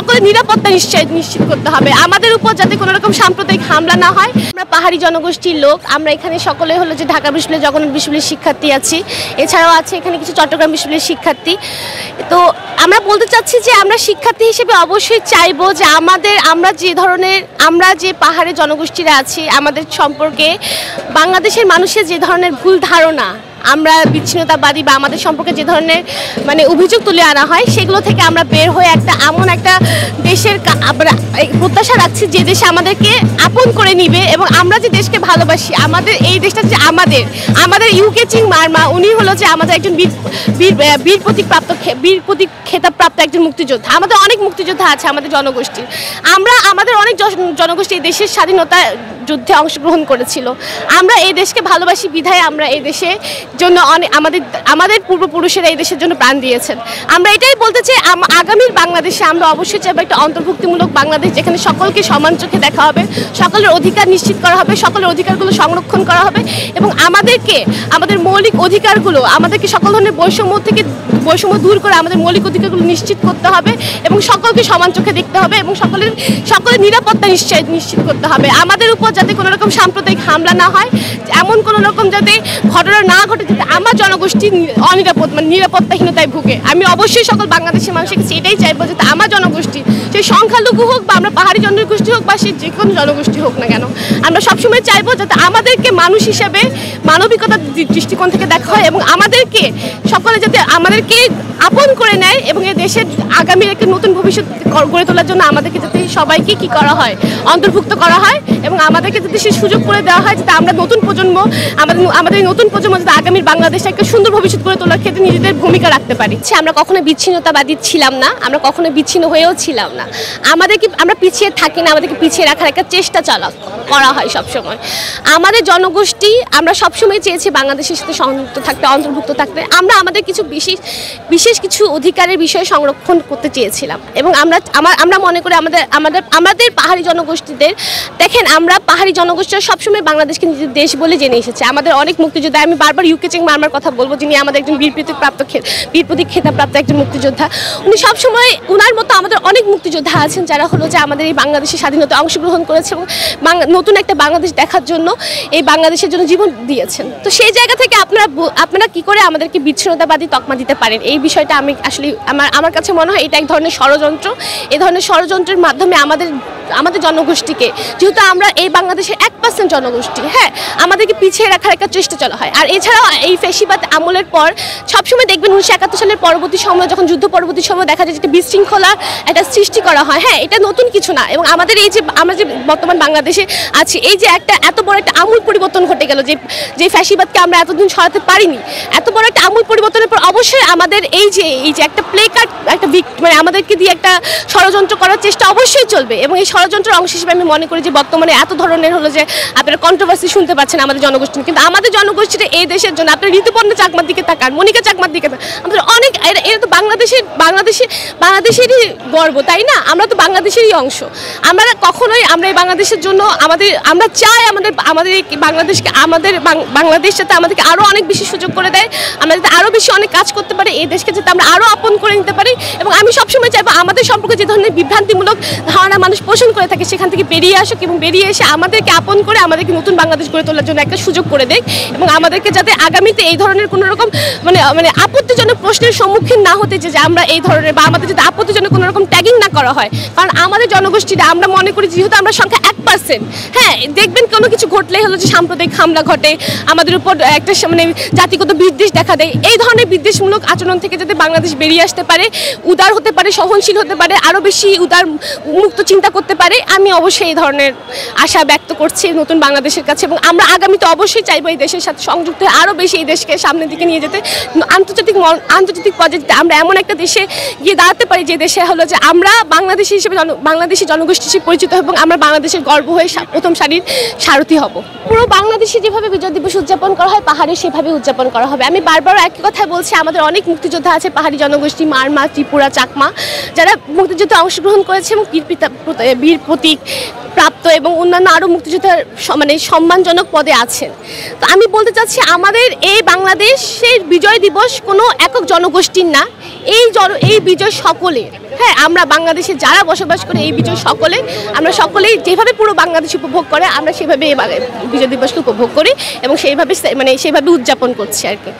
সকলের নিরাপত্তা নিশ্চিত করতে হবে। আমাদের উপর যাতে কোনো রকম সাম্প্রদায়িক হামলা না হয়। আমরা পাহাড়ি জনগোষ্ঠীর লোক, আমরা এখানে সকলে হলো যে ঢাকা বিশ্ববিদ্যালয়, জগন্নাথ বিশ্ববিদ্যালয়ের শিক্ষার্থী আছি, এছাড়াও আছে এখানে কিছু চট্টগ্রাম বিশ্ববিদ্যালয়ের শিক্ষার্থী। তো আমরা বলতে চাচ্ছি যে আমরা শিক্ষার্থী হিসেবে অবশ্যই চাইবো যে আমরা যে পাহাড়ি জনগোষ্ঠীরা আছি, আমাদের সম্পর্কে বাংলাদেশের মানুষের যে ধরনের ভুল ধারণা, আমরা বিচ্ছিন্নতাবাদী বা আমাদের সম্পর্কে যে ধরনের অভিযোগ তুলে আনা হয়, সেগুলো থেকে আমরা বের হয়ে এমন একটা দেশের প্রত্যাশা রাখছি যে দেশে আমাদেরকে আপন করে নিবে এবং আমরা যে দেশকে ভালোবাসি, আমাদের এই দেশটা যে আমাদের ইউকে চিং মারমা, উনি হলো যে আমাদের একজন বীর প্রতীক খেতাবপ্রাপ্ত একজন মুক্তিযোদ্ধা। আমাদের অনেক মুক্তিযোদ্ধা আছে আমাদের জনগোষ্ঠীর। আমাদের অনেক জনগোষ্ঠী এই দেশের স্বাধীনতা যুদ্ধে অংশগ্রহণ করেছিল। আমরা এই দেশকে ভালোবাসি বিধায় আমরা এই দেশে জন্য আমাদের পূর্বপুরুষেরা এই দেশের জন্য প্রাণ দিয়েছেন। আমরা এটাই বলতে চাই, আগামীর বাংলাদেশে আমরা অবশ্যই চাইবো একটা অন্তর্ভুক্তিমূলক বাংলাদেশ, যেখানে সকলকে সমান চোখে দেখা হবে, সকলের অধিকার নিশ্চিত করা হবে, সকলের অধিকারগুলো সংরক্ষণ করা হবে এবং আমাদের মৌলিক অধিকারগুলো, আমাদেরকে সকল ধরনের বৈষম্য দূর করে আমাদের মৌলিক অধিকারগুলো নিশ্চিত করতে হবে এবং সকলকে সমান চোখে দেখতে হবে এবং সকলের নিরাপত্তা নিশ্চিত করতে হবে। আমাদের উপর যাতে কোনো রকম সাম্প্রদায়িক হামলা না হয়, এমন কোনো রকম যাতে ঘটনা না ঘটে যাতে আমার জনগোষ্ঠী নিরাপত্তাহীনতায় ভুগে। আমি অবশ্যই সকল বাংলাদেশের মানুষের কাছে এটাই চাইবো যাতে আমার জনগোষ্ঠী, সে সংখ্যালঘু হোক বা আমরা পাহাড়ি জনগোষ্ঠী হোক বা সে যে কোনো জনগোষ্ঠী হোক না কেন, আমরা সবসময় চাইবো যাতে আমাদেরকে মানুষ হিসেবে মানবিকতার দৃষ্টিকোণ থেকে দেখা হয় এবং সকলে যাতে আমাদেরকে আপন করে নেয় এবং এই দেশের আগামীর একটা নতুন ভবিষ্যৎ গড়ে তোলার জন্য আমাদেরকে যাতে সবাইকে করা হয়, অন্তর্ভুক্ত করা হয় এবং আমাদেরকে যাতে সে সুযোগ করে দেওয়া হয় যাতে আমরা নতুন প্রজন্ম যাতে আগামীর বাংলাদেশে একটা সুন্দর ভবিষ্যৎ করে তোলার ক্ষেত্রে নিজেদের ভূমিকা রাখতে পারি। আমরা কখনো বিচ্ছিন্নতাবাদী ছিলাম না, আমরা কখনো বিচ্ছিন্ন হয়েও ছিলাম না। আমরা পিছিয়ে থাকি না, আমাদেরকে পিছিয়ে রাখার একটা চেষ্টা করা হয় সবসময়। আমাদের জনগোষ্ঠী আমরা সবসময় চেয়েছি বাংলাদেশের সাথে সংযুক্ত থাকতে, অন্তর্ভুক্ত থাকতে। আমরা আমাদের কিছু বিশেষ কিছু অধিকারের বিষয়ে সংরক্ষণ করতে চেয়েছিলাম এবং আমরা মনে করি আমাদের পাহাড়ি জনগোষ্ঠীদের, দেখেন আমরা পাহাড়ি জনগোষ্ঠীরা সবসময় বাংলাদেশকে নিজের দেশ বলে জেনে এসেছে। আমাদের অনেক মুক্তিযোদ্ধা, আমি বারবার ইউকে চিং মারমার কথা বলবো, যিনি আমাদের একজন বীর প্রতীক খেতাবপ্রাপ্ত একজন মুক্তিযোদ্ধা। উনি সবসময় উনার মতো আমাদের অনেক মুক্তিযোদ্ধা আছেন যারা হলো যে আমাদের এই বাংলাদেশের স্বাধীনতা অংশগ্রহণ করেছে এবং নতুন একটা বাংলাদেশ দেখার জন্য এই বাংলাদেশের জন্য জীবন দিয়েছেন। তো সেই জায়গা থেকে আপনারা কি করে আমাদেরকে বিচ্ছিন্নতাবাদী তকমা দিতে পারেন, এই বিষয়টা আমি আসলে আমার কাছে মনে হয় এটা এক ধরনের ষড়যন্ত্র। এই ধরনের ষড়যন্ত্রের মাধ্যমে আমাদের জনগোষ্ঠীকে, যেহেতু আমরা এই বাংলাদেশের 1% জনগোষ্ঠী, হ্যাঁ, আমাদেরকে পিছিয়ে রাখার একটা চেষ্টা চলা হয়। আর এছাড়াও এই ফ্যাসিবাদ আমলের পর সবসময় দেখবেন 1971 সালের পরবর্তী সময়, যখন যুদ্ধ পরবর্তী সময় দেখা যায় যে বিশৃঙ্খলা একটা সৃষ্টি করা হয়। হ্যাঁ, এটা নতুন কিছু না এবং আমাদের আমরা যে বর্তমান বাংলাদেশে আছি, এই যে এত বড় একটা আমূল পরিবর্তন ঘটে গেল, যে ফ্যাসিবাদকে আমরা এতদিন সরাতে পারিনি, এত বড় একটা আমূল পরিবর্তনের পর অবশ্যই আমাদের এই যে একটা প্লে কার্ড, একটা আমাদেরকে দিয়ে একটা ষড়যন্ত্র করার চেষ্টা অবশ্যই চলবে এবং এই ষড়যন্ত্রের অংশ হিসেবে আমি মনে করি যে বর্তমানে এত ধরনের হলো যে আপনারা কন্ট্রোভার্সি শুনতে পাচ্ছেন আমাদের জনগোষ্ঠী, কিন্তু আমাদের জনগোষ্ঠীটা এই দেশের জন্য, আপনার ঋতুপর্ণা চাকমার দিকে তাকান, মনিকা চাকমার দিকে তাকান, আমাদের অনেক, এরা তো বাংলাদেশেরই গর্ব, তাই না? আমরা তো বাংলাদেশেরই অংশ। আমরা কখনোই এই বাংলাদেশের জন্য আমরা চাই আমাদের বাংলাদেশ যাতে আমাদেরকে আরো অনেক বেশি সুযোগ করে দেয়, আমরা যাতে আরো বেশি অনেক কাজ করতে পারি, এই দেশকে যাতে আমরা আরো আপন করে নিতে পারি এবং আমি সবসময় চাইবো আমাদের সম্পর্কে যে ধরনের বিভ্রান্তিমূলক ধারণা মানুষ পোষণ করে থাকে সেখান থেকে বেরিয়ে আসুক এবং বেরিয়ে এসে আমাদেরকে আপন করে আমাদেরকে নতুন বাংলাদেশ গড়ে তোলার জন্য একটা সুযোগ করে দেয় এবং আমাদেরকে যাতে আগামীতে এই ধরনের কোনো রকম আপত্তিজনক প্রশ্নের সম্মুখীন না হতে, যে আমরা এই ধরনের বা আমাদের যাতে আপত্তিজনক কোনো রকম ট্যাগিং না করা হয়। কারণ আমাদের জনগোষ্ঠীটা আমরা মনে করি যেহেতু আমরা সংখ্যা 1%, হ্যাঁ, দেখবেন কোনো কিছু ঘটলেই হলো যে সাম্প্রদায়িক হামলা ঘটে, আমাদের উপর একটা জাতিগত বিদ্বেষ দেখা দেয়। এই ধরনের বিদ্বেষমূলক আচরণ থেকে যাতে বাংলাদেশ বেরিয়ে আসতে পারে, উদার হতে পারে, সহনশীল হতে পারে, আরও বেশি উদার মুক্ত চিন্তা করতে পারে, আমি অবশ্যই এই ধরনের আশা ব্যক্ত করছি নতুন বাংলাদেশের কাছে এবং আমরা আগামীতে অবশ্যই চাইবো এই দেশের সাথে সংযুক্ত হয়ে আরও বেশি এই দেশকে সামনের দিকে নিয়ে যেতে, আন্তর্জাতিক পর্যায়ে আমরা এমন একটা দেশে গিয়ে দাঁড়াতে পারি যে দেশে হলো যে আমরা বাংলাদেশি হিসেবে বাংলাদেশি জনগোষ্ঠী হিসেবে পরিচিত এবং আমরা বাংলাদেশের গর্ব হয়ে প্রথম সারির সারথি হব। পুরো বাংলাদেশে যেভাবে বিজয় দিবস উদযাপন করা হয়, পাহাড়ে সেভাবে উদযাপন করা হবে। আমি বারবার একই কথা বলছি, আমাদের অনেক মুক্তিযোদ্ধা আছে পাহাড়ি জনগোষ্ঠী, মারমা, ত্রিপুরা, চাকমা, যারা মুক্তিযুদ্ধে অংশগ্রহণ করেছে এবং বীর প্রতীক প্রাপ্ত এবং অন্যান্য আরও মুক্তিযোদ্ধার মানে সম্মানজনক পদে আছেন। তো আমি বলতে চাচ্ছি আমাদের এই বাংলাদেশের বিজয় দিবস কোনো একক জনগোষ্ঠীর না, এই বিজয় সকলের। হ্যাঁ, আমরা বাংলাদেশে যারা বসবাস করে এই বিজয় সকলে, আমরা সকলেই যেভাবে পুরো বাংলাদেশ উপভোগ করে আমরা সেভাবে এই বিজয় দিবসকে উপভোগ করি এবং সেইভাবে উদযাপন করছি আর কি।